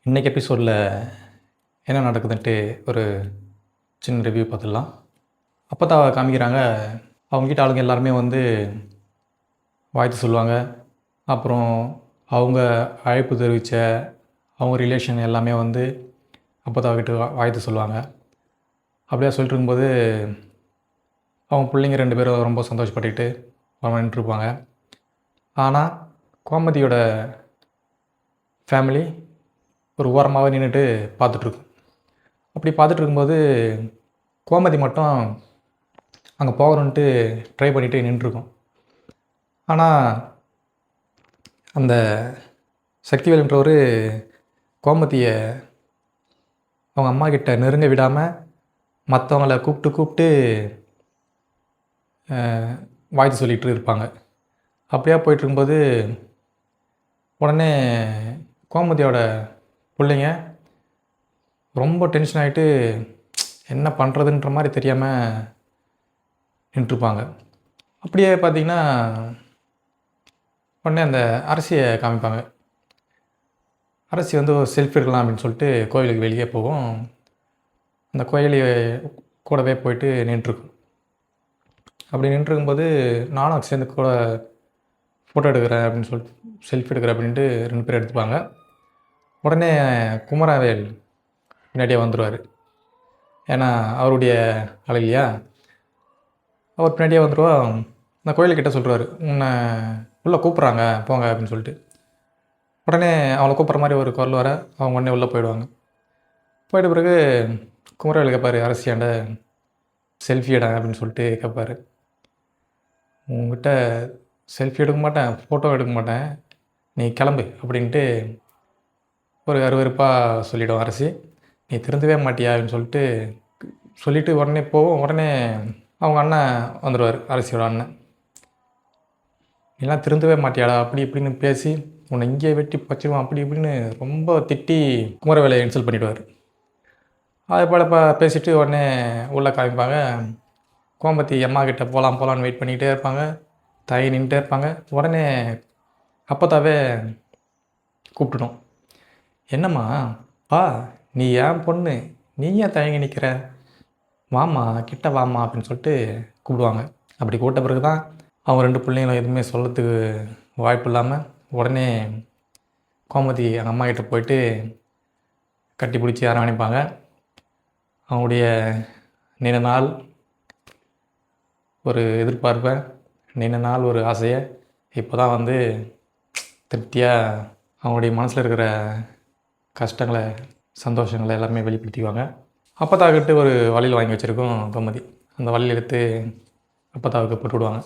இன்றைக்கி எபிசோடில் என்ன நடக்குதுன்ட்டு ஒரு சின்ன ரிவ்யூ பார்த்துடலாம். அப்போ தான் காமிக்கிறாங்க, அவங்ககிட்ட ஆளுங்க எல்லாருமே வந்து வாழ்த்து சொல்லுவாங்க. அப்புறம் அவங்க அழைப்பு தெரிவித்த அவங்க ரிலேஷன் எல்லாமே வந்து அப்பத்தாக்கிட்ட வாழ்த்து சொல்லுவாங்க. அப்படியே சொல்லிட்டு இருக்கும்போது அவங்க பிள்ளைங்க 2 பேரும் ரொம்ப சந்தோஷப்பட்டுக்கிட்டு நின்றுருப்பாங்க. ஆனால் கோமதியோட ஃபேமிலி ஒரு ஓரமாகவே நின்றுட்டு பார்த்துட்ருக்கும். அப்படி பார்த்துட்டு இருக்கும்போது கோமதி மட்டும் அங்கே போகணுன்ட்டு ட்ரை பண்ணிவிட்டு நின்றுருக்கும். ஆனால் அந்த சக்திவேலுன்றவர் கோமதியை அவங்க அம்மா கிட்ட நெருங்க விடாமல் மற்றவங்கள கூப்பிட்டு வாழ்த்து சொல்லிகிட்டு இருப்பாங்க. அப்படியே போயிட்டுருக்கும்போது உடனே கோமதியோட பிள்ளைங்க ரொம்ப டென்ஷன் ஆகிட்டு என்ன பண்ணுறதுன்ற மாதிரி தெரியாமல் நின்றுருப்பாங்க. அப்படியே பார்த்திங்கன்னா உடனே அந்த அரசியை காமிப்பாங்க. அரசி வந்து ஒரு செல்ஃபி எடுக்கலாம் அப்படின்னு சொல்லிட்டு கோயிலுக்கு வெளியே போகும். அந்த கோயில் கூடவே போயிட்டு நின்றுருக்கும். அப்படி நின்றுருக்கும்போது நானும் சேர்ந்து கூட ஃபோட்டோ எடுக்கிறேன் அப்படின்னு சொல்லிட்டு செல்ஃபி எடுக்கிறேன் அப்படின்ட்டு 2 பேர் எடுத்துப்பாங்க. உடனே குமரவேல் பின்னாடியே வந்துடுவார். ஏன்னா அவருடைய ஆள் இல்லையா, அவர் பின்னாடியே வந்துடுவா. அந்த கோயிலுக்கிட்ட சொல்கிறாரு, உன்னை உள்ளே கூப்பிட்றாங்க போங்க அப்படின்னு சொல்லிட்டு. உடனே அவளை கூப்பிட்ற மாதிரி ஒரு குரல் வர அவங்க உடனே உள்ளே போயிடுவாங்க. போயிட்ட பிறகு குமரவேல் கேட்பார், அரசியாண்ட செல்ஃபி எட அப்படின்னு சொல்லிட்டு கேட்பார். உங்ககிட்ட செல்ஃபி எடுக்க மாட்டேன், ஃபோட்டோ எடுக்க மாட்டேன், நீ கிளம்பு அப்படின்ட்டு ஒரு அருவருப்பாக சொல்லிவிடும் அரசி. நீ திருந்தவே மாட்டியா அப்படின்னு சொல்லிவிட்டு உடனே போவோம். உடனே அவங்க அண்ணன் வந்துடுவார், அரசியோட அண்ணன். நீலாம் திருந்தவே மாட்டியாடா அப்படி இப்படின்னு பேசி உன்னை இங்கேயே வெட்டி பச்சிடுவான் அப்படி இப்படின்னு ரொம்ப திட்டி குமரவேலையை இன்சல்ட் பண்ணிவிடுவார். அது போல் பேசிவிட்டு உடனே உள்ளே காமிப்பாங்க. கோமதி அம்மா கிட்டே போகலான்னு வெயிட் பண்ணிக்கிட்டே இருப்பாங்க. தாய் நின்றுட்டே இருப்பாங்க. உடனே அப்பத்தாவே கூப்பிட்டுடும். என்னம்மா வா, நீ ஏன் பொண்ணு, நீ ஏன் தயங்கி நிற்கிற, வாம்மா கிட்ட வாம்மா அப்படின்னு சொல்லிட்டு கூப்பிடுவாங்க. அப்படி கூப்பிட்ட பிறகு தான் அவங்க 2 பிள்ளைங்களும் எதுவுமே சொல்லத்துக்கு வாய்ப்பு இல்லாமல் உடனே கோமதி அவங்க அம்மா கிட்ட போயிட்டு கட்டி பிடிச்சி அரவணைப்பாங்க. அவங்களுடைய நீண்ட நாள் ஒரு எதிர்பார்ப்பை, நீண்ட நாள் ஒரு ஆசையை இப்போ தான் வந்து திருப்தியாக அவங்களுடைய மனசில் இருக்கிற கஷ்டங்களை சந்தோஷங்களை எல்லாமே வெளிப்படுத்திக்குவாங்க. அப்பத்தாக்கிட்டு ஒரு வளையல் வாங்கி வச்சுருக்கோம் கோமதி. அந்த வளையல் எடுத்து அப்பத்தாவுக்கு போட்டு விடுவாங்க.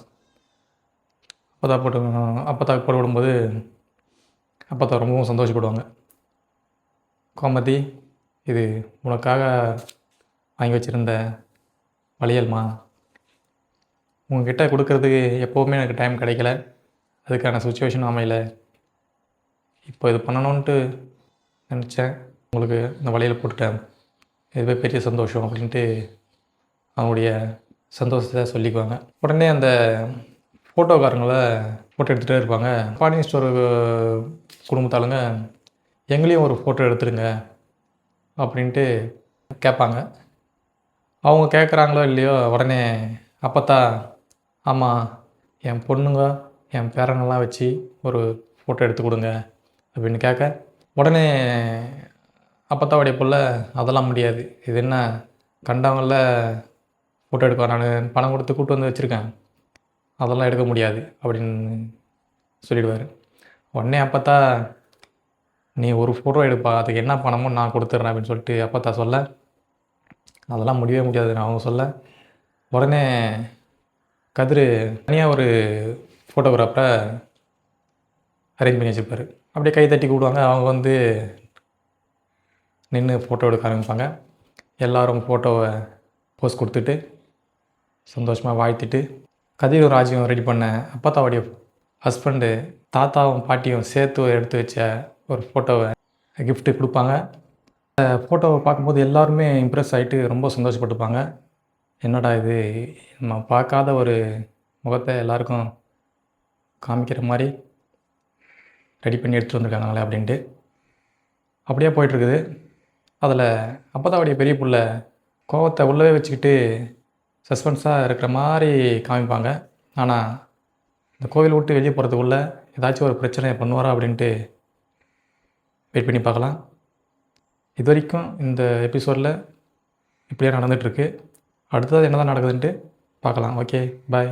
அப்பத்தாவுக்கு போட்டு விடும்போது அப்பத்தா ரொம்பவும் சந்தோஷப்படுவாங்க. கோமதி, இது உனக்காக வாங்கி வச்சுருந்த வளையல்மா, உங்ககிட்ட கொடுக்கறதுக்கு எப்போவுமே எனக்கு டைம் கிடைக்கல, அதுக்கான சுச்சுவேஷன் அமையலை. இப்போ இது பண்ணணுன்ட்டு நினச்சேன், உங்களுக்கு இந்த வளையல் போட்டுட்டேன், இதுவே பெரிய சந்தோஷம் அப்படின்ட்டு அவங்களுடைய சந்தோஷத்தை சொல்லிக்குவாங்க. உடனே அந்த ஃபோட்டோக்காரங்களை ஃபோட்டோ எடுத்துகிட்டே இருப்பாங்க. பாண்டியன் ஸ்டோர் குடும்பத்தாளுங்க எங்களையும் ஒரு ஃபோட்டோ எடுத்துடுங்க அப்படின்ட்டு கேட்பாங்க. அவங்க கேட்குறாங்களோ இல்லையோ உடனே அப்பத்தா, ஆமாம் என் பொண்ணுங்க என் பேரங்கள்லாம் வச்சு ஒரு ஃபோட்டோ எடுத்து கொடுங்க அப்படின்னு கேட்க, உடனே அப்பத்தாவுடைய புள்ள, அதெல்லாம் முடியாது, இது என்ன கண்டவங்களில் ஃபோட்டோ எடுக்க, நான் பணம் கொடுத்து கூப்பிட்டு வந்து வச்சுருக்கேன், அதெல்லாம் எடுக்க முடியாது அப்படின்னு சொல்லிடுவார். உடனே அப்பத்தா, நீ ஒரு ஃபோட்டோ எடுப்பா, அதுக்கு என்ன பணமோ நான் கொடுத்துட்றேன் அப்படின்னு சொல்லிட்டு அப்பத்தா சொல்ல, அதெல்லாம் முடியவே முடியாதுன்னு அவங்க சொல்ல, உடனே கதிர் தனியாக ஒரு ஃபோட்டோகிராஃபரை அரேஞ்ச் பண்ணி வச்சுருப்பார். அப்படியே கை தட்டி கூப்பிடுவாங்க. அவங்க வந்து நின்று ஃபோட்டோ எடுக்க ஆரம்பிப்பாங்க. எல்லோரும் ஃபோட்டோவை போஸ்ட் கொடுத்துட்டு சந்தோஷமாக வாழ்த்திட்டு, கதிரும் ராஜியும் ரெடி பண்ண அப்பத்தாவுடைய ஹஸ்பண்டு தாத்தாவும் பாட்டியும் சேர்த்து எடுத்து வச்ச ஒரு ஃபோட்டோவை கிஃப்ட்டு கொடுப்பாங்க. அந்த ஃபோட்டோவை பார்க்கும்போது எல்லாருமே இம்ப்ரெஸ் ஆகிட்டு ரொம்ப சந்தோஷப்பட்டுப்பாங்க. என்னடா இது, நம்ம பார்க்காத ஒரு முகத்தை எல்லாருக்கும் காமிக்கிற மாதிரி ரெடி பண்ணி எடுத்துகிட்டு வந்திருக்காங்களே அப்படின்ட்டு. அப்படியே போயிட்டுருக்குது. அதில் அப்பத்தாவுடைய பெரிய புள்ள கோவத்தை உள்ளவே வச்சுக்கிட்டு சஸ்பென்ஸாக இருக்கிற மாதிரி காமிப்பாங்க. ஆனால் இந்த கோவில் விட்டு வெளியே போகிறதுக்குள்ளே ஏதாச்சும் ஒரு பிரச்சனையை பண்ணுவாரா அப்படின்ட்டு வெயிட் பண்ணி பார்க்கலாம். இது வரைக்கும் இந்த எபிசோடில் இப்படியே நடந்துகிட்ருக்கு. அடுத்தது என்ன தான் நடக்குதுன்ட்டு பார்க்கலாம். ஓகே, பாய்.